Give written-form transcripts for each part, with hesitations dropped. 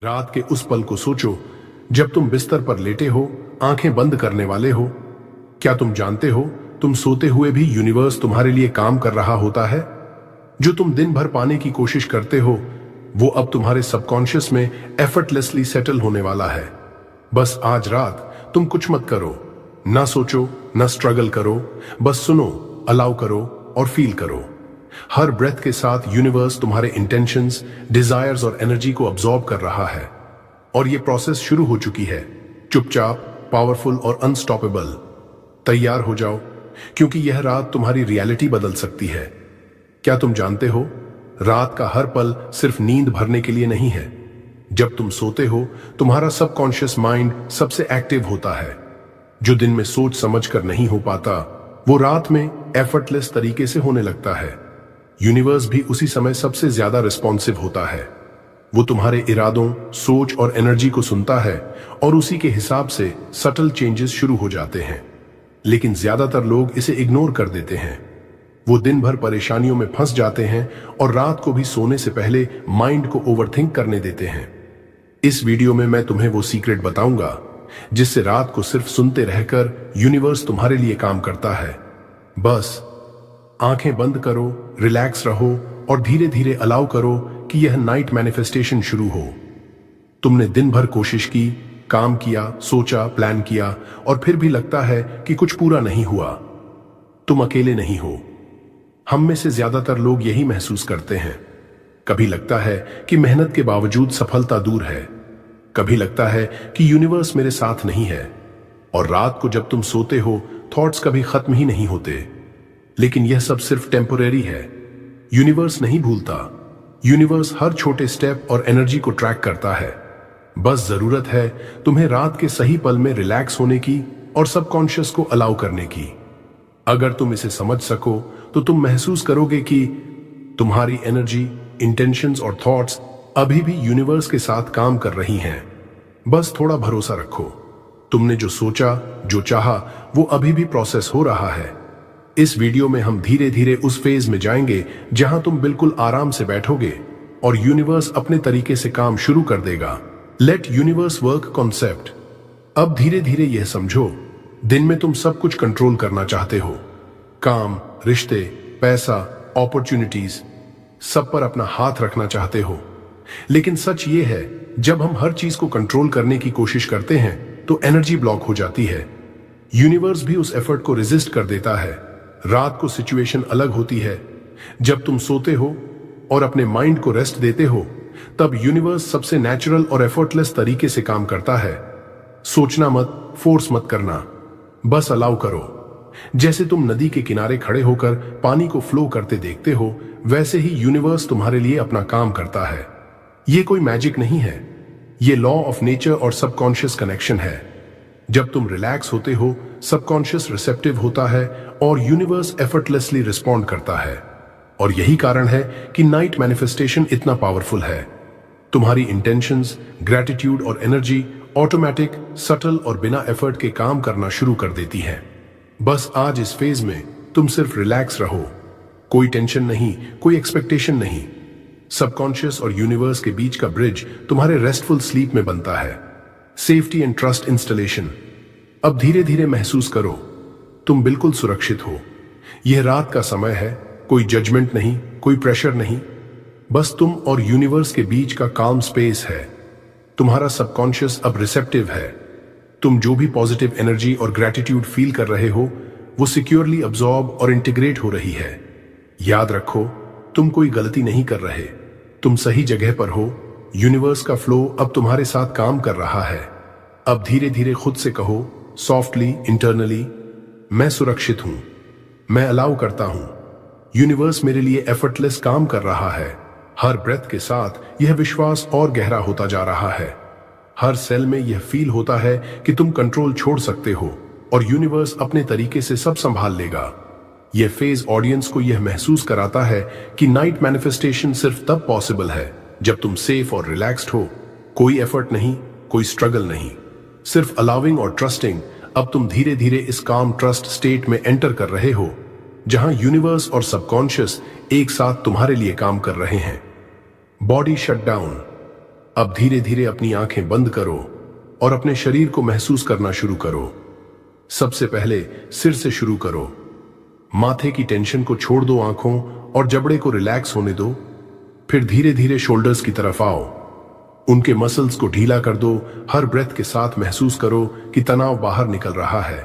रात के उस पल को सोचो जब तुम बिस्तर पर लेटे हो, आंखें बंद करने वाले हो। क्या तुम जानते हो, तुम सोते हुए भी यूनिवर्स तुम्हारे लिए काम कर रहा होता है। जो तुम दिन भर पाने की कोशिश करते हो वो अब तुम्हारे सबकॉन्शियस में एफर्टलेसली सेटल होने वाला है। बस आज रात तुम कुछ मत करो, ना सोचो, ना स्ट्रगल करो, बस सुनो, अलाउ करो और फील करो। हर ब्रेथ के साथ यूनिवर्स तुम्हारे इंटेंशंस, डिजायर्स और एनर्जी को अब्सॉर्ब कर रहा है और ये प्रोसेस शुरू हो चुकी है। चुपचाप, पावरफुल और अनस्टॉपेबल। तैयार हो जाओ, क्योंकि यह रात तुम्हारी रियलिटी बदल सकती है। क्या तुम जानते हो, रात का हर पल सिर्फ नींद भरने के लिए नहीं है। जब तुम सोते हो तुम्हारा सबकॉन्शियस माइंड सबसे एक्टिव होता है। जो दिन में सोच समझ कर नहीं हो पाता वो रात में एफर्टलेस तरीके से होने लगता है। यूनिवर्स भी उसी समय सबसे ज्यादा रिस्पॉन्सिव होता है। वो तुम्हारे इरादों, सोच और एनर्जी को सुनता है और उसी के हिसाब से सटल चेंजेस शुरू हो जाते हैं। लेकिन ज्यादातर लोग इसे इग्नोर कर देते हैं। वो दिन भर परेशानियों में फंस जाते हैं और रात को भी सोने से पहले माइंड को ओवरथिंक करने देते हैं। इस वीडियो में मैं तुम्हें वो सीक्रेट बताऊंगा जिससे रात को सिर्फ सुनते रहकर यूनिवर्स तुम्हारे लिए काम करता है। बस आंखें बंद करो, रिलैक्स रहो और धीरे धीरे अलाउ करो कि यह नाइट मैनिफेस्टेशन शुरू हो। तुमने दिन भर कोशिश की, काम किया, सोचा, प्लान किया और फिर भी लगता है कि कुछ पूरा नहीं हुआ। तुम अकेले नहीं हो। हम में से ज्यादातर लोग यही महसूस करते हैं। कभी लगता है कि मेहनत के बावजूद सफलता दूर है, कभी लगता है कि यूनिवर्स मेरे साथ नहीं है, और रात को जब तुम सोते हो थॉट्स कभी खत्म ही नहीं होते। लेकिन यह सब सिर्फ टेम्परेरी है। यूनिवर्स नहीं भूलता। यूनिवर्स हर छोटे स्टेप और एनर्जी को ट्रैक करता है। बस जरूरत है तुम्हें रात के सही पल में रिलैक्स होने की और सबकॉन्शियस को अलाउ करने की। अगर तुम इसे समझ सको तो तुम महसूस करोगे कि तुम्हारी एनर्जी, इंटेंशंस और थॉट्स अभी भी यूनिवर्स के साथ काम कर रही हैं। बस थोड़ा भरोसा रखो। तुमने जो सोचा, जो चाहा, वो अभी भी प्रोसेस हो रहा है। इस वीडियो में हम धीरे धीरे उस फेज में जाएंगे जहां तुम बिल्कुल आराम से बैठोगे और यूनिवर्स अपने तरीके से काम शुरू कर देगा। Let universe work concept. अब धीरे धीरे यह समझो, दिन में तुम सब कुछ कंट्रोल करना चाहते हो। काम, रिश्ते, पैसा, अपॉर्चुनिटीज, सब पर अपना हाथ रखना चाहते हो। लेकिन सच ये है, जब हम हर चीज को कंट्रोल करने की कोशिश करते हैं तो एनर्जी ब्लॉक हो जाती है। यूनिवर्स भी उस एफर्ट को रेजिस्ट कर देता है। रात को सिचुएशन अलग होती है। जब तुम सोते हो और अपने माइंड को रेस्ट देते हो तब यूनिवर्स सबसे नेचुरल और एफर्टलेस तरीके से काम करता है। सोचना मत, फोर्स मत करना, बस अलाउ करो। जैसे तुम नदी के किनारे खड़े होकर पानी को फ्लो करते देखते हो, वैसे ही यूनिवर्स तुम्हारे लिए अपना काम करता है। ये कोई मैजिक नहीं है, ये लॉ ऑफ नेचर और सबकॉन्शियस कनेक्शन है। जब तुम रिलैक्स होते हो सबकॉन्शियस रिसेप्टिव होता है और यूनिवर्स एफर्टलेसली रिस्पॉन्ड करता है। और यही कारण है कि नाइट मैनिफेस्टेशन इतना पावरफुल है। तुम्हारी इंटेंशंस, ग्रैटिट्यूड और एनर्जी ऑटोमेटिक, सटल और बिना एफर्ट के काम करना शुरू कर देती है। बस आज इस फेज में तुम सिर्फ रिलैक्स रहो। कोई टेंशन नहीं, कोई एक्सपेक्टेशन नहीं। सबकॉन्शियस और यूनिवर्स के बीच का ब्रिज तुम्हारे रेस्टफुल स्लीप में बनता है। Safety and trust installation. अब धीरे धीरे महसूस करो, तुम बिल्कुल सुरक्षित हो। यह रात का समय है, कोई जजमेंट नहीं, कोई प्रेशर नहीं, बस तुम और यूनिवर्स के बीच का काम स्पेस है। तुम्हारा सबकॉन्शियस अब रिसेप्टिव है। तुम जो भी पॉजिटिव एनर्जी और ग्रैटिट्यूड फील कर रहे हो वो सिक्योरली अब्सॉर्ब और इंटीग्रेट हो रही है। याद रखो, तुम कोई गलती नहीं कर रहे, तुम सही जगह पर हो। यूनिवर्स का फ्लो अब तुम्हारे साथ काम कर रहा है। अब धीरे धीरे खुद से कहो, सॉफ्टली, इंटरनली, मैं सुरक्षित हूं, मैं अलाउ करता हूं। यूनिवर्स मेरे लिए एफर्टलेस काम कर रहा है। हर ब्रेथ के साथ यह विश्वास और गहरा होता जा रहा है। हर सेल में यह फील होता है कि तुम कंट्रोल छोड़ सकते हो और यूनिवर्स अपने तरीके से सब संभाल लेगा। यह फेज ऑडियंस को यह महसूस कराता है कि नाइट मैनिफेस्टेशन सिर्फ तब पॉसिबल है जब तुम सेफ और रिलैक्स्ड हो। कोई एफर्ट नहीं, कोई स्ट्रगल नहीं, सिर्फ अलाउिंग और ट्रस्टिंग। अब तुम धीरे धीरे इस काम ट्रस्ट स्टेट में एंटर कर रहे हो जहां यूनिवर्स और सबकॉन्शियस एक साथ तुम्हारे लिए काम कर रहे हैं। Body shut down. अब धीरे धीरे अपनी आंखें बंद करो और अपने शरीर को महसूस करना शुरू करो। सबसे पहले सिर से शुरू करो। माथे की टेंशन को छोड़ दो, आंखों और जबड़े को रिलैक्स होने दो। फिर धीरे धीरे शोल्डर्स की तरफ आओ, उनके मसल्स को ढीला कर दो। हर ब्रेथ के साथ महसूस करो कि तनाव बाहर निकल रहा है।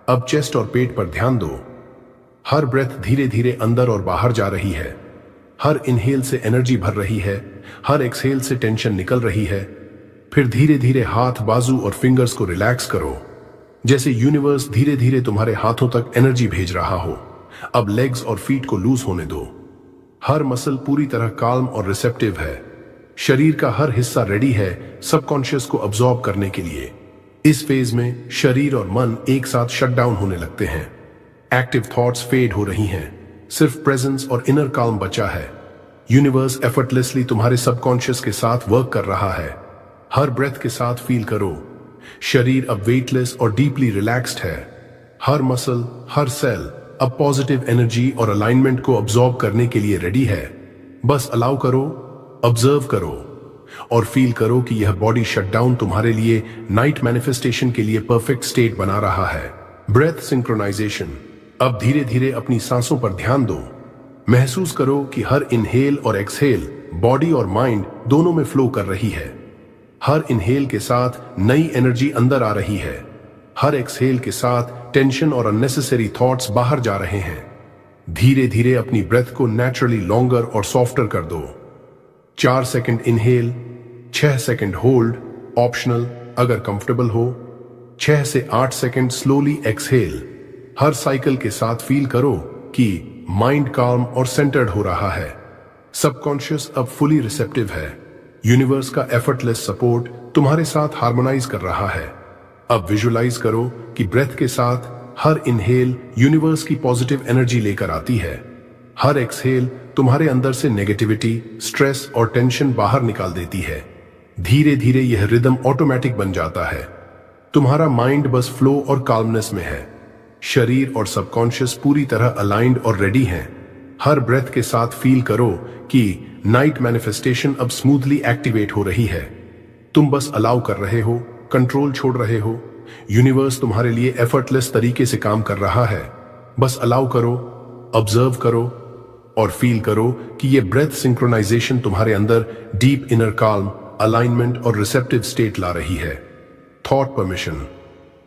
अब चेस्ट और पेट पर ध्यान दो। हर ब्रेथ धीरे धीरे अंदर और बाहर जा रही है। हर इनहेल से एनर्जी भर रही है, हर एक्सहेल से टेंशन निकल रही है। फिर धीरे धीरे हाथ, बाजू और फिंगर्स को रिलैक्स करो, जैसे यूनिवर्स धीरे धीरे तुम्हारे हाथों तक एनर्जी भेज रहा हो। अब लेग्स और फीट को लूज होने दो। हर मसल पूरी तरह काल्म और रिसेप्टिव है। शरीर का हर हिस्सा रेडी है सबकॉन्शियस को अब्सॉर्ब करने के लिए। इस फेज में शरीर और मन एक साथ शट डाउन होने लगते हैं। एक्टिव थॉट्स फेड हो रही हैं, सिर्फ प्रेजेंस और इनर काल्म बचा है। यूनिवर्स एफर्टलेसली तुम्हारे सबकॉन्शियस के साथ वर्क कर रहा है। हर ब्रेथ के साथ फील करो, शरीर अब वेटलेस और डीपली रिलैक्स्ड है। हर मसल, हर सेल अब पॉजिटिव एनर्जी और अलाइनमेंट को अब्सॉर्ब करने के लिए रेडी है। बस अलाउ करो, ऑब्जर्व करो और फील करो कि यह बॉडी शटडाउन तुम्हारे लिए नाइट मैनिफेस्टेशन के लिए परफेक्ट स्टेट बना रहा है। Breath synchronization. अब धीरे धीरे अपनी सांसों पर ध्यान दो। महसूस करो कि हर इनहेल और एक्सहेल बॉडी और माइंड दोनों में फ्लो कर रही है। हर इनहेल के साथ नई एनर्जी अंदर आ रही है, हर एक्सहेल के साथ टेंशन और अननेसेसरी थॉट्स बाहर जा रहे हैं। धीरे धीरे अपनी ब्रेथ को नेचुरली लॉन्गर और सॉफ्टर कर दो। 4 second inhale, 6 second hold, optional अगर कंफर्टेबल हो। 6 से 8 सेकंड स्लोली एक्सहेल। हर साइकिल के साथ फील करो कि माइंड काल्म और सेंटर्ड हो रहा है। सबकॉन्शियस अब फुली रिसेप्टिव है। यूनिवर्स का एफर्टलेस सपोर्ट तुम्हारे साथ हार्मोनाइज कर रहा है। अब विजुअलाइज करो कि ब्रेथ के साथ हर इनहेल यूनिवर्स की पॉजिटिव एनर्जी लेकर आती है। हर एक्सहेल तुम्हारे अंदर से नेगेटिविटी, स्ट्रेस और टेंशन बाहर निकाल देती है। धीरे धीरे यह रिदम ऑटोमेटिक बन जाता है। तुम्हारा माइंड बस फ्लो और काल्मनेस में है। शरीर और सबकॉन्शियस पूरी तरह अलाइंड और रेडी हैं। हर ब्रेथ के साथ फील करो कि नाइट मैनिफेस्टेशन अब स्मूथली एक्टिवेट हो रही है। तुम बस अलाउ कर रहे हो, कंट्रोल छोड़ रहे हो। यूनिवर्स तुम्हारे लिए एफर्टलेस तरीके से काम कर रहा है। बस अलाउ करो, ऑब्जर्व करो और फील करो कि ये ब्रेथ सिंक्रोनाइजेशन तुम्हारे अंदर डीप इनर काल्म, अलाइनमेंट और रिसेप्टिव स्टेट ला रही है। Thought permission.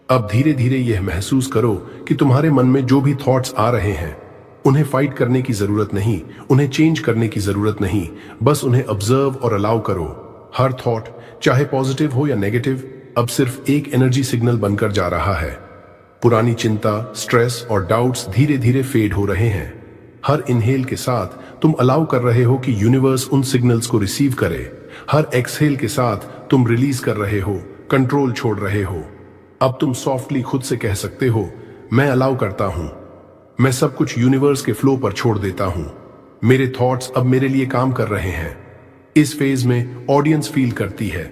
अब धीरे धीरे यह महसूस करो कि तुम्हारे मन में जो भी थॉट्स आ रहे हैं उन्हें फाइट करने की जरूरत नहीं, उन्हें चेंज करने की जरूरत नहीं, बस उन्हें ऑब्जर्व और अलाउ करो। हर थॉट, चाहे पॉजिटिव हो या नेगेटिव, अब सिर्फ एक एनर्जी सिग्नल बनकर जा रहा है। पुरानी चिंता, स्ट्रेस और डाउट्स धीरे धीरे फेड हो रहे हैं। हर इनहेल के साथ तुम अलाउ कर रहे हो कि यूनिवर्स उन सिग्नल्स को रिसीव करे। हर एक्सहेल के साथ तुम रिलीज कर रहे हो, कंट्रोल छोड़ रहे हो। अब तुम सॉफ्टली खुद से कह सकते हो, मैं अलाउ करता हूं, मैं सब कुछ यूनिवर्स के फ्लो पर छोड़ देता हूं। मेरे थॉट्स अब मेरे लिए काम कर रहे हैं। इस फेज में ऑडियंस फील करती है,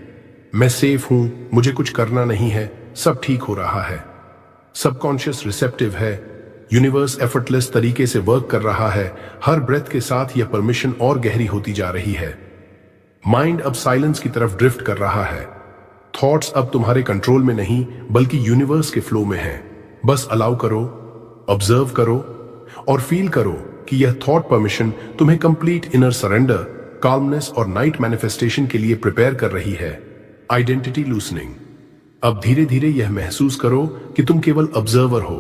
मैं सेफ हूं, मुझे कुछ करना नहीं है, सब ठीक हो रहा है। सबकॉन्शियस रिसेप्टिव है। यूनिवर्स एफर्टलेस तरीके से वर्क कर रहा है। हर ब्रेथ के साथ यह परमिशन और गहरी होती जा रही है। माइंड अब साइलेंस की तरफ ड्रिफ्ट कर रहा है। थॉट्स अब तुम्हारे कंट्रोल में नहीं बल्कि यूनिवर्स के फ्लो में हैं। बस अलाउ करो, ऑब्जर्व करो और फील करो कि यह थॉट परमिशन तुम्हें कंप्लीट इनर सरेंडर, काल्मनेस और नाइट मैनिफेस्टेशन के लिए प्रिपेयर कर रही है। आइडेंटिटी लूसनिंग। अब धीरे धीरे यह महसूस करो कि तुम केवल ऑब्जर्वर हो।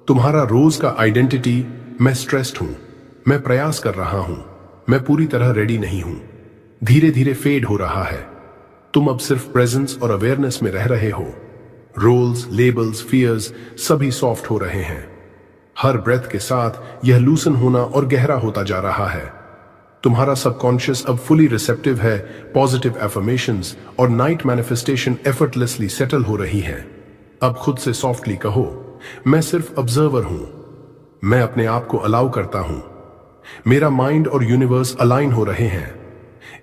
तुम्हारा रोज का आइडेंटिटी, मैं स्ट्रेस्ड हूं, मैं प्रयास कर रहा हूं, मैं पूरी तरह रेडी नहीं हूं, धीरे धीरे फेड हो रहा है। तुम अब सिर्फ प्रेजेंस और अवेयरनेस में रह रहे हो। रोल्स, लेबल्स, फियर्स सभी सॉफ्ट हो रहे हैं। हर ब्रेथ के साथ यह लूसन होना और गहरा होता जा रहा है। तुम्हारा सबकॉन्शियस अब फुली रिसेप्टिव है। पॉजिटिव एफर्मेशंस और नाइट मैनिफेस्टेशन एफर्टलेसली सेटल हो रही है। अब खुद से सॉफ्टली कहो, मैं सिर्फ ऑब्जर्वर हूं, मैं अपने आप को अलाउ करता हूं। मेरा माइंड और यूनिवर्स अलाइन हो रहे हैं।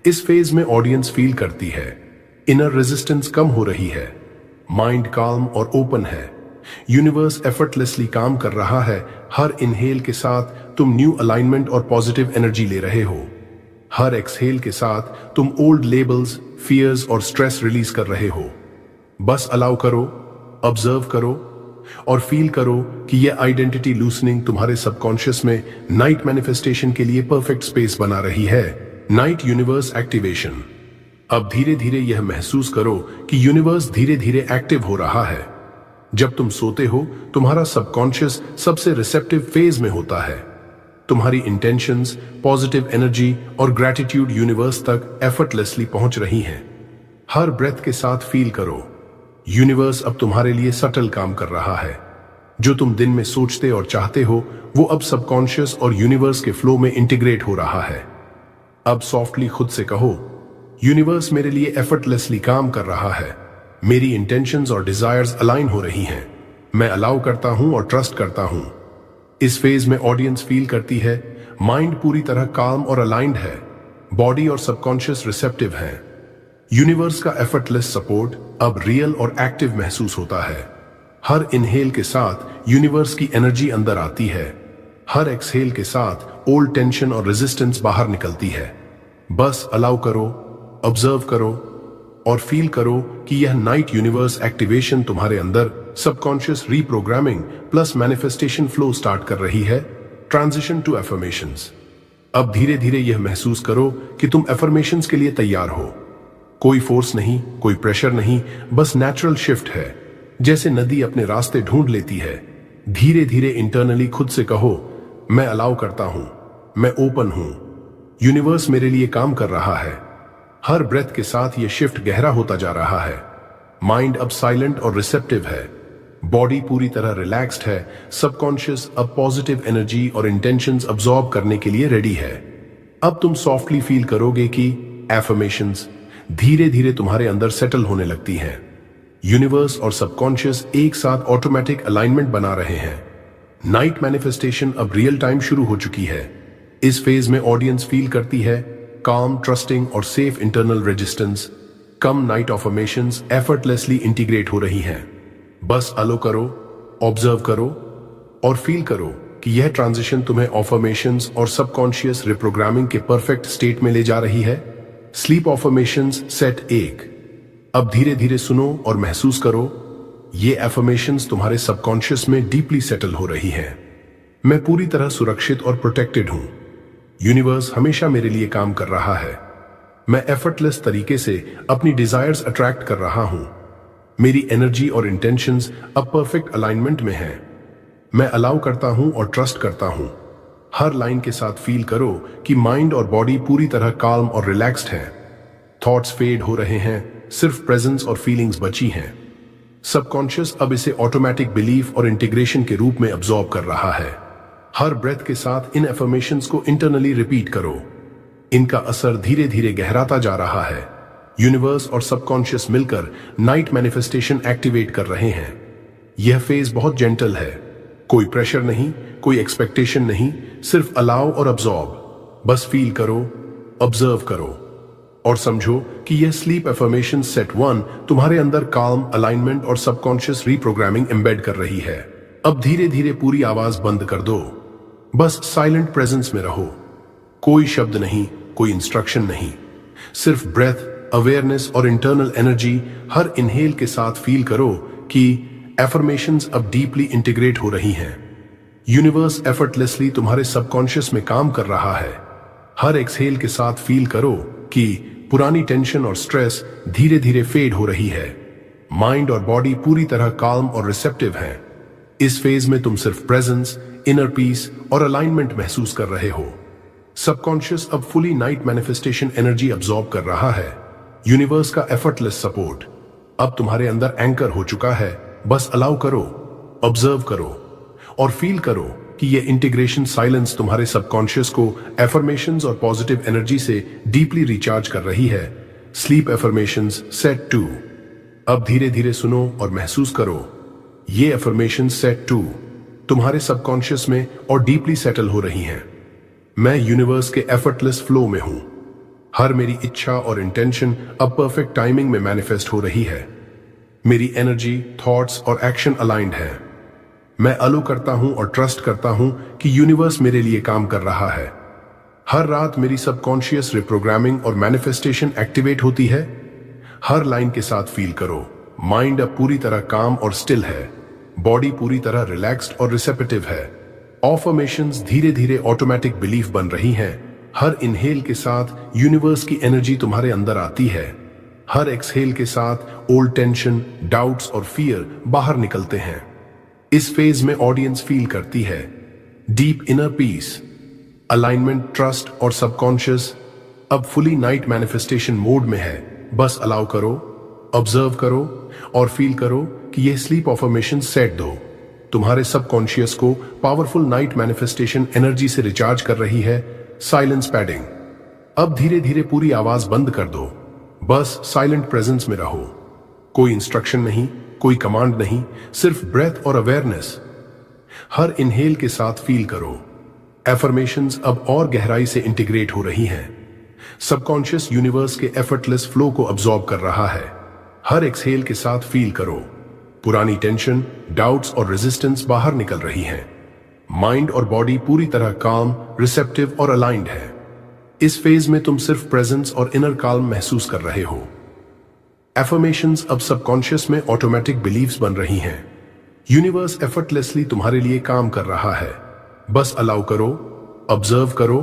इस फेज में ऑडियंस फील करती है, इनर रेजिस्टेंस कम हो रही है, माइंड काल्म और ओपन है। यूनिवर्स एफर्टलेसली काम कर रहा है। हर इनहेल के साथ तुम न्यू अलाइनमेंट और पॉजिटिव एनर्जी ले रहे हो। हर एक्सहेल के साथ तुम ओल्ड लेबल्स, फियर्स और स्ट्रेस रिलीज कर रहे हो। बस अलाउ करो, ऑब्जर्व करो और फील करो कि यह आइडेंटिटी लूसनिंग तुम्हारे सबकॉन्शियस में नाइट मैनिफेस्टेशन के लिए परफेक्ट स्पेस बना रही है। Night universe activation. अब धीरे धीरे यह महसूस करो कि यूनिवर्स धीरे धीरे एक्टिव हो रहा है। जब तुम सोते हो तुम्हारा सबकॉन्शियस सबसे रिसेप्टिव फेज में होता है। तुम्हारी इंटेंशंस, पॉजिटिव एनर्जी और ग्रैटिट्यूड यूनिवर्स तक एफर्टलेसली पहुंच रही हैं। हर ब्रेथ के साथ फील करो, यूनिवर्स अब तुम्हारे लिए सटल काम कर रहा है। जो तुम दिन में सोचते और चाहते हो वो अब सबकॉन्शियस और यूनिवर्स के फ्लो में इंटीग्रेट हो रहा है। अब सॉफ्टली खुद से कहो, यूनिवर्स मेरे लिए एफर्टलेसली काम कर रहा है। मेरी इंटेंशंस और डिजायर्स अलाइन हो रही हैं। मैं अलाउ करता हूं और ट्रस्ट करता हूं। इस फेज में ऑडियंस फील करती है माइंड पूरी तरह काम और अलाइंड है, बॉडी और सबकॉन्शियस रिसेप्टिव हैं। यूनिवर्स का एफर्टलेस सपोर्ट अब रियल और एक्टिव महसूस होता है। हर इनहेल के साथ यूनिवर्स की एनर्जी अंदर आती है। हर एक्सहेल के साथ ओल्ड टेंशन और रेजिस्टेंस बाहर निकलती है। बस अलाउ करो, ऑब्जर्व करो और फील करो कि यह नाइट यूनिवर्स एक्टिवेशन तुम्हारे अंदर subconscious reprogramming plus manifestation flow start कर रही है। Transition to affirmations. अब धीरे धीरे यह महसूस करो कि तुम एफर्मेशंस के लिए तैयार हो। कोई फोर्स नहीं, कोई प्रेशर नहीं, बस नेचुरल शिफ्ट है। जैसे नदी अपने रास्ते ढूंढ लेती है। धीरे धीरे इंटरनली खुद से कहो, मैं अलाउ करता हूं, मैं ओपन हूं, यूनिवर्स मेरे लिए काम कर रहा है। हर ब्रेथ के साथ यह शिफ्ट गहरा होता जा रहा है। माइंड अब साइलेंट और रिसेप्टिव है। बॉडी पूरी तरह रिलैक्स्ड है। सबकॉन्शियस अब पॉजिटिव एनर्जी और इंटेंशंस अब्सॉर्ब करने के लिए रेडी है। अब तुम सॉफ्टली फील करोगे कि एफर्मेशंस धीरे धीरे तुम्हारे अंदर सेटल होने लगती हैं। यूनिवर्स और सबकॉन्शियस एक साथ ऑटोमेटिक अलाइनमेंट बना रहे हैं। नाइट मैनिफेस्टेशन अब रियल टाइम शुरू हो चुकी है। इस फेज में ऑडियंस फील करती है calm, trusting और safe internal resistance। कम नाइट अफर्मेशंस एफर्टलेसली इंटीग्रेट हो रही हैं। बस अलो करो, ऑब्जर्व करो और फील करो कि यह ट्रांजिशन तुम्हें अफर्मेशंस और सबकॉन्शियस रिप्रोग्रामिंग के परफेक्ट स्टेट में ले जा रही है। Sleep affirmations set 1। अब धीरे धीरे सुनो और महसूस करो, ये एफर्मेशंस तुम्हारे सबकॉन्शियस में डीपली सेटल हो रही हैं। मैं पूरी तरह सुरक्षित और प्रोटेक्टेड हूं। यूनिवर्स हमेशा मेरे लिए काम कर रहा है। मैं एफर्टलेस तरीके से अपनी डिजायर्स अट्रैक्ट कर रहा हूं। मेरी एनर्जी और इंटेंशंस अब परफेक्ट अलाइनमेंट में हैं। मैं अलाउ करता हूं और ट्रस्ट करता हूं। हर लाइन के साथ फील करो कि माइंड और बॉडी पूरी तरह काल्म और रिलैक्स्ड हैं। थॉट्स फेड हो रहे हैं, सिर्फ प्रेजेंस और फीलिंग्स बची हैं। सबकॉन्शियस अब इसे ऑटोमेटिक बिलीफ और इंटीग्रेशन के रूप में अब्सॉर्ब कर रहा है। हर ब्रेथ के साथ इन एफर्मेशंस को इंटरनली रिपीट करो। इनका असर धीरे धीरे गहराता जा रहा है। यूनिवर्स और सबकॉन्शियस मिलकर नाइट मैनिफेस्टेशन एक्टिवेट कर रहे हैं। यह फेज बहुत जेंटल है। कोई प्रेशर नहीं, कोई एक्सपेक्टेशन नहीं, सिर्फ अलाउ और अब्सॉर्ब। बस फील करो, ऑब्जर्व करो और समझो कि यह स्लीप एफर्मेशन सेट 1 तुम्हारे अंदर काल्म, अलाइनमेंट और सबकॉन्शियस रीप्रोग्रामिंग एम्बेड कर रही है। अब धीरे धीरे पूरी आवाज बंद कर दो। बस साइलेंट प्रेजेंस में रहो। कोई शब्द नहीं, कोई इंस्ट्रक्शन नहीं, सिर्फ ब्रेथ, अवेयरनेस और इंटरनल एनर्जी। हर इनहेल के साथ फील करो कि एफर्मेशंस अब डीपली इंटीग्रेट हो रही हैं। यूनिवर्स एफर्टलेसली तुम्हारे सबकॉन्शियस में काम कर रहा है। हर एक्सहेल के साथ फील करो कि पुरानी टेंशन और स्ट्रेस धीरे धीरे फेड हो रही है। माइंड और बॉडी पूरी तरह काल्म और रिसेप्टिव हैं। इस फेज में तुम सिर्फ प्रेजेंस, इनर पीस और अलाइनमेंट महसूस कर रहे हो। सबकॉन्शियस अब fully night manifestation energy absorb कर रहा है। यूनिवर्स का एफर्टलेस सपोर्ट अब तुम्हारे अंदर एंकर हो चुका है। बस अलाउ करो, ऑब्जर्व करो और फील करो कि यह इंटीग्रेशन साइलेंस तुम्हारे सबकॉन्शियस को एफर्मेशंस और पॉजिटिव एनर्जी से डीपली रिचार्ज कर रही है। Sleep affirmations set 2। अब धीरे धीरे सुनो और महसूस करो, ये एफर्मेशन सेट 2 तुम्हारे सबकॉन्शियस में और डीपली सेटल हो रही हैं। मैं यूनिवर्स के एफर्टलेस फ्लो में हूं। हर मेरी इच्छा और इंटेंशन अब परफेक्ट टाइमिंग में मैनिफेस्ट हो रही है। मेरी एनर्जी, थॉट्स और एक्शन अलाइंड है। मैं अलो करता हूं और ट्रस्ट करता हूं कि यूनिवर्स मेरे लिए काम कर रहा है। हर रात मेरी सबकॉन्शियस रिप्रोग्रामिंग और मैनिफेस्टेशन एक्टिवेट होती है। हर लाइन के साथ फील करो, माइंड अब पूरी तरह काम और स्टिल है, बॉडी पूरी तरह रिलैक्स्ड और रिसेप्टिव है। अफर्मेशंस धीरे धीरे ऑटोमेटिक बिलीफ बन रही हैं। हर इनहेल के साथ यूनिवर्स की एनर्जी तुम्हारे अंदर आती है। हर एक्सहेल के साथ ओल्ड टेंशन, डाउट्स और फियर बाहर निकलते हैं। इस फेज में ऑडियंस फील करती है deep inner peace, alignment, trust और सबकॉन्शियस अब फुली नाइट मैनिफेस्टेशन मोड में है। बस अलाउ करो, ऑब्जर्व करो और फील करो कि यह स्लीप अफर्मेशन सेट दो तुम्हारे सबकॉन्शियस को पावरफुल नाइट मैनिफेस्टेशन एनर्जी से रिचार्ज कर रही है। Silence padding. अब धीरे धीरे पूरी आवाज बंद कर दो, बस साइलेंट प्रेजेंस में रहो। कोई इंस्ट्रक्शन नहीं, कोई कमांड नहीं, सिर्फ ब्रेथ और अवेयरनेस। हर इनहेल के साथ फील करो एफर्मेशंस अब और गहराई से इंटीग्रेट हो रही हैं। सबकॉन्शियस यूनिवर्स के एफर्टलेस फ्लो को अब्सॉर्ब कर रहा है। हर एक्सहेल के साथ फील करो पुरानी टेंशन, डाउट्स और रेजिस्टेंस बाहर निकल रही हैं। माइंड और बॉडी पूरी तरह काम, रिसेप्टिव और अलाइंड है। इस फेज में तुम सिर्फ प्रेजेंस और इनर काल्म महसूस कर रहे हो। एफर्मेशंस अब सबकॉन्शियस में ऑटोमेटिक बिलीव्स बन रही हैं। यूनिवर्स एफर्टलेसली तुम्हारे लिए काम कर रहा है। बस अलाउ करो, ऑब्जर्व करो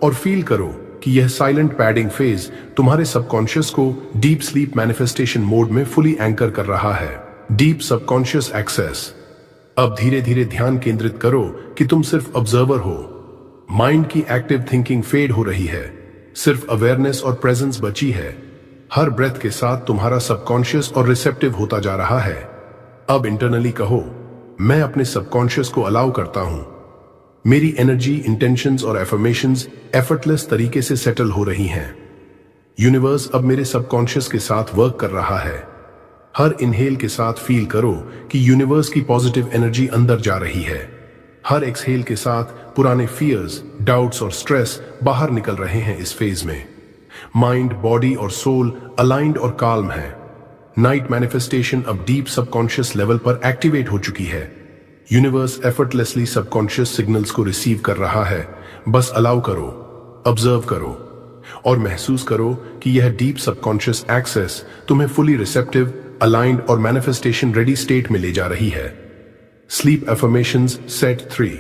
और फील करो कि यह साइलेंट पैडिंग फेज तुम्हारे सबकॉन्शियस को डीप स्लीप मैनिफेस्टेशन मोड में फुली एंकर कर रहा है। Deep subconscious access. अब धीरे धीरे ध्यान केंद्रित करो कि तुम सिर्फ ऑब्जर्वर हो। माइंड की एक्टिव थिंकिंग फेड हो रही है, सिर्फ अवेयरनेस और प्रेजेंस बची है। हर ब्रेथ के साथ तुम्हारा सबकॉन्शियस और रिसेप्टिव होता जा रहा है। अब इंटरनली कहो, मैं अपने सबकॉन्शियस को अलाउ करता हूं। मेरी एनर्जी, इंटेंशंस और एफर्मेशंस एफर्टलेस तरीके से सेटल हो रही हैं। यूनिवर्स अब मेरे सबकॉन्शियस के साथ वर्क कर रहा है। हर इनहेल के साथ फील करो कि यूनिवर्स की पॉजिटिव एनर्जी अंदर जा रही है। हर एक्सहेल के साथ पुराने फियर्स, डाउट्स और स्ट्रेस बाहर निकल रहे हैं। इस फेज में माइंड, बॉडी और सोल अलाइंड और काल्म है। नाइट मैनिफेस्टेशन अब डीप सबकॉन्शियस लेवल पर एक्टिवेट हो चुकी है। यूनिवर्स एफर्टलेसली सबकॉन्शियस सिग्नल्स को रिसीव कर रहा है। बस अलाउ करो, ऑब्जर्व करो और महसूस करो कि यह डीप सबकॉन्शियस एक्सेस तुम्हें फुली रिसेप्टिव, अलाइंड और मैनिफेस्टेशन रेडी स्टेट में ले जा रही है। Sleep affirmations set 3।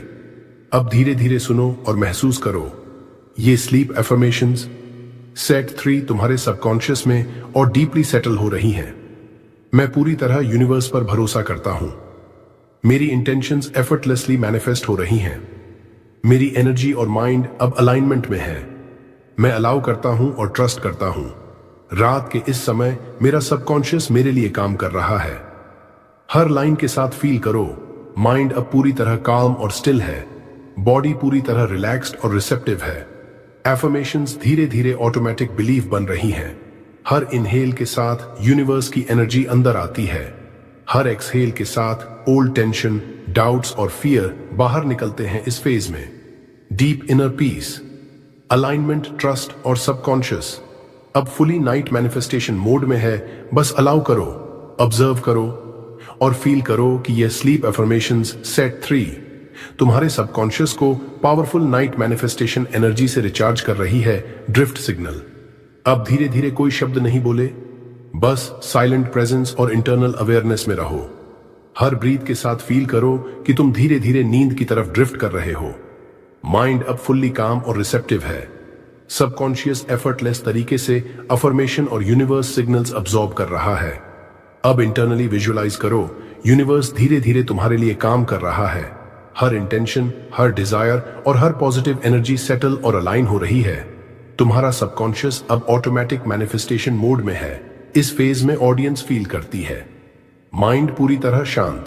अब धीरे धीरे सुनो और महसूस करो। ये स्लीप एफर्मेशंस सेट 3 तुम्हारे सबकॉन्शियस में और डीपली सेटल हो रही हैं। मैं पूरी तरह यूनिवर्स पर भरोसा करता हूं। मेरी इंटेंशंस एफर्टलेसली मैनिफेस्ट हो रही हैं। मेरी एनर्जी और माइंड अब अलाइनमेंट में है। मैं अलाउ करता हूं और ट्रस्ट करता हूं। रात के इस समय मेरा सबकॉन्शियस मेरे लिए काम कर रहा है। हर लाइन के साथ फील करो, माइंड अब पूरी तरह काल्म और स्टिल है, बॉडी पूरी तरह रिलैक्स्ड और रिसेप्टिव है। एफर्मेशंस धीरे धीरे ऑटोमेटिक बिलीफ बन रही हैं। हर इनहेल के साथ यूनिवर्स की एनर्जी अंदर आती है। हर एक्सहेल के साथ ओल्ड टेंशन, डाउट्स और फियर बाहर निकलते हैं। इस फेज में deep inner peace, alignment, trust और सबकॉन्शियस अब फुली नाइट मैनिफेस्टेशन मोड में है। बस अलाउ करो, ऑब्जर्व करो और फील करो कि यह स्लीप एफर्मेशंस सेट 3 तुम्हारे सबकॉन्शियस को पावरफुल नाइट मैनिफेस्टेशन एनर्जी से रिचार्ज कर रही है। Drift signal. अब धीरे धीरे कोई शब्द नहीं बोले, बस साइलेंट प्रेजेंस और इंटरनल अवेयरनेस में रहो। हर ब्रीथ के साथ फील करो कि तुम धीरे धीरे नींद की तरफ ड्रिफ्ट कर रहे हो। माइंड अब फुल्ली काम और रिसेप्टिव है। सबकॉन्शियस एफर्टलेस तरीके से अफर्मेशन और यूनिवर्स सिग्नल्स अब्सॉर्ब कर रहा है। अब इंटरनली विजुअलाइज करो, यूनिवर्स धीरे धीरे तुम्हारे लिए काम कर रहा है। हर इंटेंशन, हर डिजायर और हर पॉजिटिव एनर्जी सेटल और अलाइन हो रही है। तुम्हारा सबकॉन्शियस अब ऑटोमेटिक मैनिफेस्टेशन मोड में है। इस फेज में ऑडियंस फील करती है माइंड पूरी तरह शांत,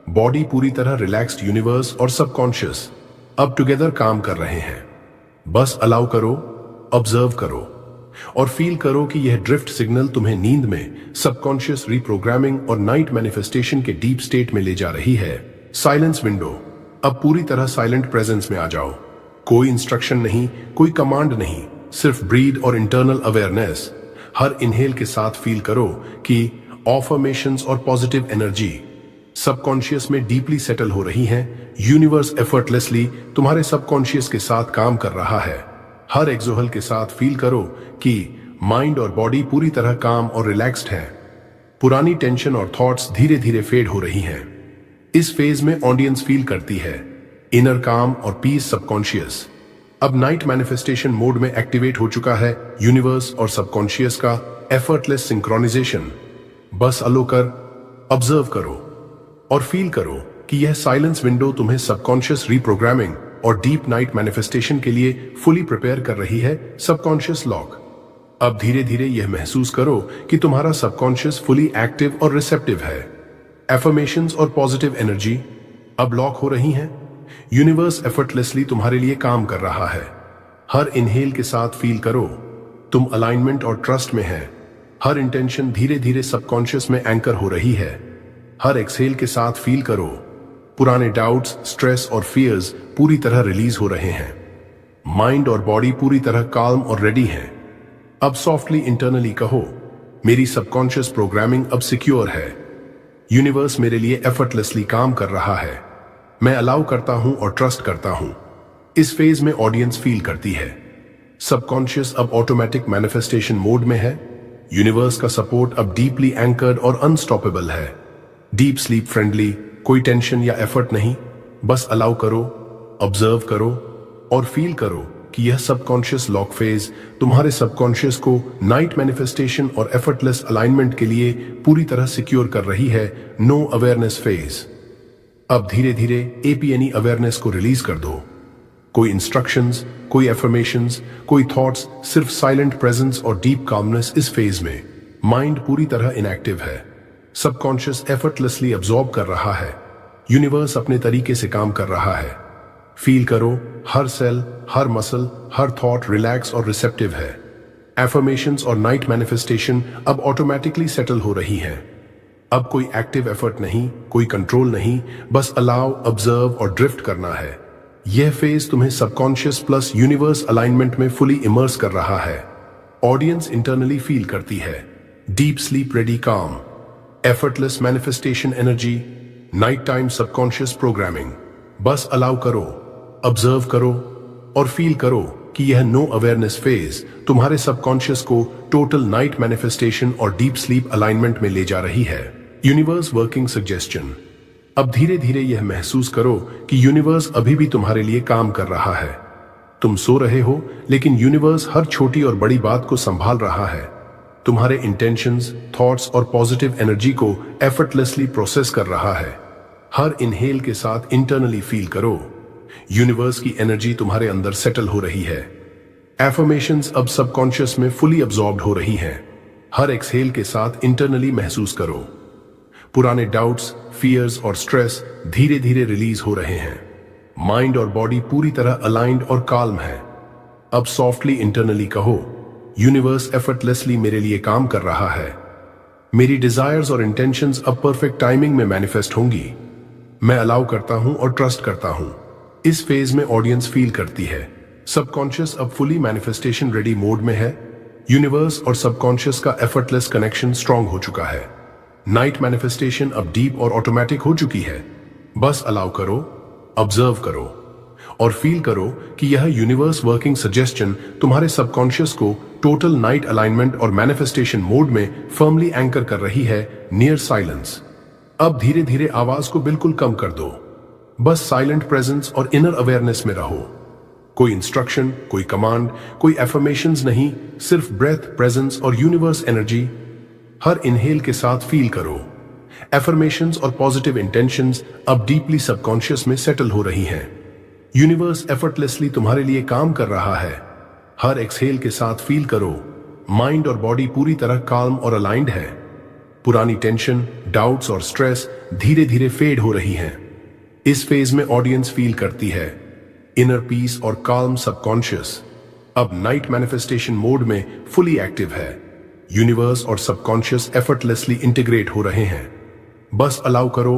बॉडी पूरी तरह रिलैक्स्ड। यूनिवर्स और सबकॉन्शियस अब टुगेदर काम कर रहे हैं। बस अलाउ करो, ऑब्जर्व करो और फील करो कि यह ड्रिफ्ट सिग्नल तुम्हें नींद में सबकॉन्शियस रीप्रोग्रामिंग और नाइट मैनिफेस्टेशन के डीप स्टेट में ले जा रही है। Silence window. अब पूरी तरह साइलेंट प्रेजेंस में आ जाओ। कोई इंस्ट्रक्शन नहीं, कोई कमांड नहीं, सिर्फ ब्रीद और इंटरनल अवेयरनेस। हर इनहेल के साथ फील करो कि अफर्मेशंस और पॉजिटिव एनर्जी सबकॉन्शियस में डीपली सेटल हो रही हैं। यूनिवर्स एफर्टलेसली तुम्हारे सबकॉन्शियस के साथ काम कर रहा है। हर एक्सोहल के साथ फील करो कि माइंड और बॉडी पूरी तरह काम और रिलैक्स्ड है। पुरानी टेंशन और थॉट्स धीरे धीरे फेड हो रही हैं। इस फेज में ऑडियंस फील करती है इनर काम और पीस सबकॉन्शियस। अब नाइट मैनिफेस्टेशन मोड में एक्टिवेट हो चुका है यूनिवर्स और सबकॉन्शियस का एफर्टलेस सिंक्रोनाइजेशन। बस अलो कर, ऑब्जर्व करो और फील करो कि यह साइलेंस विंडो तुम्हें सबकॉन्शियस रीप्रोग्रामिंग और डीप नाइट मैनिफेस्टेशन के लिए फुली प्रिपेयर कर रही है। Subconscious lock. अब धीरे धीरे यह महसूस करो कि तुम्हारा सबकॉन्शियस फुली एक्टिव और रिसेप्टिव है। एफर्मेशंस और पॉजिटिव एनर्जी अब लॉक हो रही हैं। यूनिवर्स एफर्टलेसली तुम्हारे लिए काम कर रहा है। हर इनहेल के साथ फील करो तुम अलाइनमेंट और ट्रस्ट में है। हर इंटेंशन धीरे धीरे सबकॉन्शियस में एंकर हो रही है। हर एक्सहेल के साथ फील करो पुराने डाउट्स, स्ट्रेस और फियर्स पूरी तरह रिलीज हो रहे हैं। माइंड और बॉडी पूरी तरह काल्म और रेडी हैं। अब सॉफ्टली इंटरनली कहो, मेरी सबकॉन्शियस प्रोग्रामिंग अब सिक्योर है। यूनिवर्स मेरे लिए एफर्टलेसली काम कर रहा है। मैं अलाउ करता हूं और ट्रस्ट करता हूं। इस फेज में ऑडियंस फील करती है सबकॉन्शियस अब ऑटोमेटिक मैनिफेस्टेशन मोड में है। यूनिवर्स का सपोर्ट अब डीपली एंकर्ड और अनस्टॉपेबल है। डीप स्लीप फ्रेंडली, कोई टेंशन या एफर्ट नहीं। बस अलाउ करो, ऑब्जर्व करो और फील करो कि यह सबकॉन्शियस लॉक फेज तुम्हारे सबकॉन्शियस को नाइट मैनिफेस्टेशन और एफर्टलेस अलाइनमेंट के लिए पूरी तरह सिक्योर कर रही है। No awareness phase. अब धीरे धीरे एपीएनई अवेयरनेस को रिलीज कर दो। कोई इंस्ट्रक्शंस, कोई एफर्मेशंस, कोई थॉट्स, सिर्फ साइलेंट प्रेजेंस और डीप कामनेस। इस फेज में माइंड पूरी तरह इनएक्टिव है। सबकॉन्शियस एफर्टलेसली अब्सॉर्ब कर रहा है। यूनिवर्स अपने तरीके से काम कर रहा है। फील करो हर सेल, हर मसल, हर थॉट रिलैक्स और रिसेप्टिव है। एफर्मेशंस और नाइट मैनिफेस्टेशन अब ऑटोमेटिकली सेटल हो रही हैं। अब कोई एक्टिव एफर्ट नहीं, कोई कंट्रोल नहीं, बस अलाउ, ऑब्जर्व और ड्रिफ्ट करना है। यह फेज तुम्हें सबकॉन्शियस प्लस यूनिवर्स अलाइनमेंट में फुली इमर्स कर रहा है। ऑडियंस इंटरनली फील करती है डीप स्लीप रेडी काम, effortless manifestation energy, night time subconscious programming. बस अलाउ करो, ऑब्जर्व करो और फील करो कि यह नो अवेयरनेस फेज तुम्हारे सबकॉन्शियस को टोटल नाइट मैनिफेस्टेशन और डीप स्लीप अलाइनमेंट में ले जा रही है। Universe working suggestion. अब धीरे धीरे यह महसूस करो कि यूनिवर्स अभी भी तुम्हारे लिए काम कर रहा है। तुम सो रहे हो लेकिन यूनिवर्स हर छोटी और बड़ी बात को संभाल रहा है। तुम्हारे इंटेंशंस, थॉट्स और पॉजिटिव एनर्जी को एफर्टलेसली प्रोसेस कर रहा है। हर इनहेल के साथ इंटरनली फील करो यूनिवर्स की एनर्जी तुम्हारे अंदर सेटल हो रही है। एफर्मेशंस अब सबकॉन्शियस में फुली अब्सॉर्ब्ड हो रही हैं। हर एक्सहेल के साथ इंटरनली महसूस करो पुराने डाउट्स, फियर्स और स्ट्रेस धीरे धीरे रिलीज हो रहे हैं। माइंड और बॉडी पूरी तरह अलाइंड और काल्म है। अब सॉफ्टली इंटरनली कहो, यूनिवर्स एफर्टलेसली मेरे लिए काम कर रहा है। मेरी डिजायर्स और इंटेंशंस अब परफेक्ट टाइमिंग में मैनिफेस्ट होंगी। मैं अलाउ करता हूं और ट्रस्ट करता हूं। इस फेज में ऑडियंस फील करती है सबकॉन्शियस अब फुली मैनिफेस्टेशन रेडी मोड में है। यूनिवर्स और सबकॉन्शियस का एफर्टलेस कनेक्शन स्ट्रांग हो चुका है। नाइट मैनिफेस्टेशन अब डीप और ऑटोमेटिक हो चुकी है। बस अलाउ करो, ऑब्जर्व करो और फील करो कि यह यूनिवर्स वर्किंग सजेस्शन तुम्हारे सबकॉन्शियस को टोटल नाइट अलाइनमेंट और मैनिफेस्टेशन मोड में फर्मली एंकर कर रही है। Near silence. अब धीरे धीरे आवाज को बिल्कुल कम कर दो। बस साइलेंट प्रेजेंस और इनर अवेयरनेस में रहो। कोई इंस्ट्रक्शन, कोई कमांड, कोई एफर्मेशंस नहीं, सिर्फ ब्रेथ, प्रेजेंस और यूनिवर्स एनर्जी। हर इनहेल के साथ फील करो एफर्मेशंस और पॉजिटिव इंटेंशंस अब डीपली सबकॉन्शियस में सेटल हो रही हैं। यूनिवर्स एफर्टलेसली तुम्हारे लिए काम कर रहा है। हर एक्सहेल के साथ फील करो माइंड और बॉडी पूरी तरह काल्म और अलाइंड है। पुरानी टेंशन, डाउट्स और स्ट्रेस धीरे धीरे फेड हो रही हैं। इस फेज में ऑडियंस फील करती है इनर पीस और काल्म सबकॉन्शियस अब नाइट मैनिफेस्टेशन मोड में फुली एक्टिव है। यूनिवर्स और सबकॉन्शियस एफर्टलेसली इंटीग्रेट हो रहे हैं। बस अलाउ करो,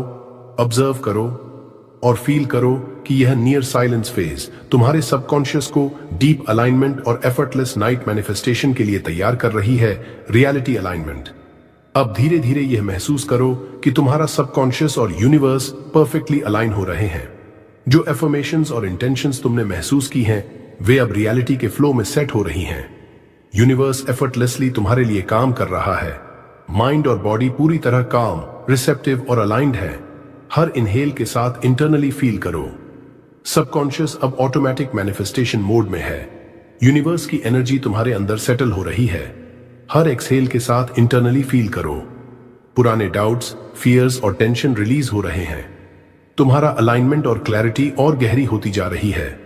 ऑब्जर्व करो और फील करो कि यह नियर साइलेंस फेज तुम्हारे सबकॉन्शियस को डीप अलाइनमेंट और एफर्टलेस नाइट मैनिफेस्टेशन के लिए तैयार कर रही है। Reality alignment. अब धीरे धीरे यह महसूस करो कि तुम्हारा सबकॉन्शियस और यूनिवर्स परफेक्टली अलाइन हो रहे हैं। जो एफर्मेशंस और इंटेंशंस तुमने महसूस की हैं, वे अब रियलिटी के फ्लो में सेट हो रही हैं। यूनिवर्स एफर्टलेसली तुम्हारे लिए काम कर रहा है। माइंड और बॉडी पूरी तरह काम, रिसेप्टिव और अलाइंड है। हर इनहेल के साथ इंटरनली फील करो, सबकॉन्शियस अब ऑटोमेटिक मैनिफेस्टेशन मोड में है। यूनिवर्स की एनर्जी तुम्हारे अंदर सेटल हो रही है। हर एक्सहेल के साथ इंटरनली फील करो, पुराने डाउट्स, फियर्स और टेंशन रिलीज हो रहे हैं। तुम्हारा अलाइनमेंट और क्लैरिटी और गहरी होती जा रही है।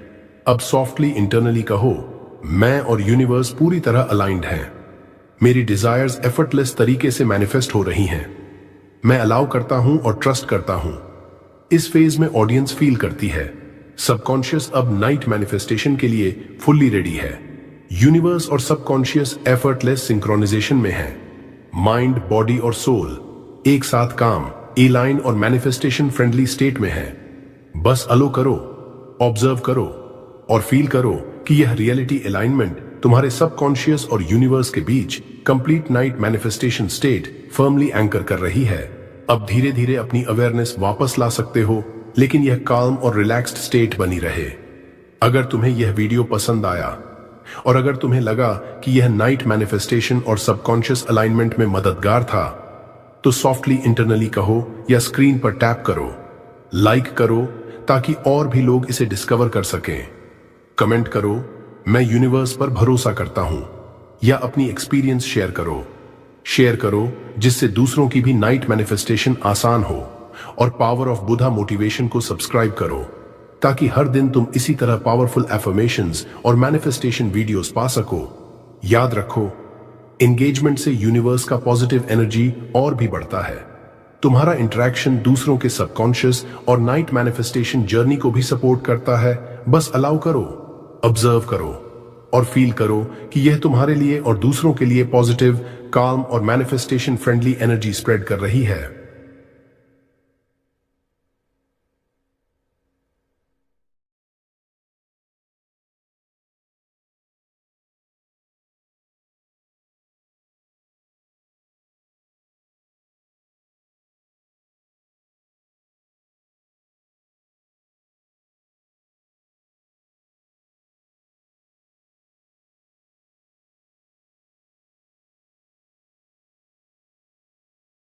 अब सॉफ्टली इंटरनली कहो, मैं और यूनिवर्स पूरी तरह अलाइंड हैं। मेरी डिजायर्स एफर्टलेस तरीके से मैनिफेस्ट हो रही हैं। मैं अलाउ करता हूं और ट्रस्ट करता हूं। इस फेज में ऑडियंस फील करती है, सबकॉन्शियस अब नाइट मैनिफेस्टेशन के लिए फुल्ली रेडी है। यूनिवर्स और सबकॉन्शियस एफर्टलेस सिंक्रोनाइजेशन में है। माइंड, बॉडी और सोल एक साथ काम, ए-लाइन और मैनिफेस्टेशन फ्रेंडली स्टेट में है। बस अलो करो, ऑब्जर्व करो और फील करो कि यह रियलिटी अलाइनमेंट तुम्हारे सबकॉन्शियस और यूनिवर्स के बीच complete night manifestation state firmly anchor कर रही है। अब धीरे धीरे अपनी अवेयरनेस वापस ला सकते हो, लेकिन यह काल्म और रिलैक्स्ड स्टेट बनी रहे। अगर तुम्हें यह वीडियो पसंद आया और अगर तुम्हें लगा कि यह नाइट मैनिफेस्टेशन और सबकॉन्शियस अलाइनमेंट में मददगार था, तो सॉफ्टली इंटरनली कहो या स्क्रीन पर टैप करो, लाइक करो ताकि और भी लोग इसे डिस्कवर कर सकें। कमेंट करो, मैं यूनिवर्स पर भरोसा करता हूं, या अपनी एक्सपीरियंस शेयर करो जिससे दूसरों की भी नाइट मैनिफेस्टेशन आसान हो। और पावर ऑफ बुधा मोटिवेशन को सब्सक्राइब करो ताकि हर दिन तुम इसी तरह पावरफुल एफर्मेशंस और मैनिफेस्टेशन वीडियोस पा सको। याद रखो, एंगेजमेंट से यूनिवर्स का पॉजिटिव एनर्जी और भी बढ़ता है। तुम्हारा इंटरेक्शन दूसरों के सबकॉन्शियस और नाइट मैनिफेस्टेशन जर्नी को भी सपोर्ट करता है। बस अलाउ करो, ऑब्जर्व करो और फील करो कि यह तुम्हारे लिए और दूसरों के लिए पॉजिटिव, काल्म और मैनिफेस्टेशन फ्रेंडली एनर्जी स्प्रेड कर रही है।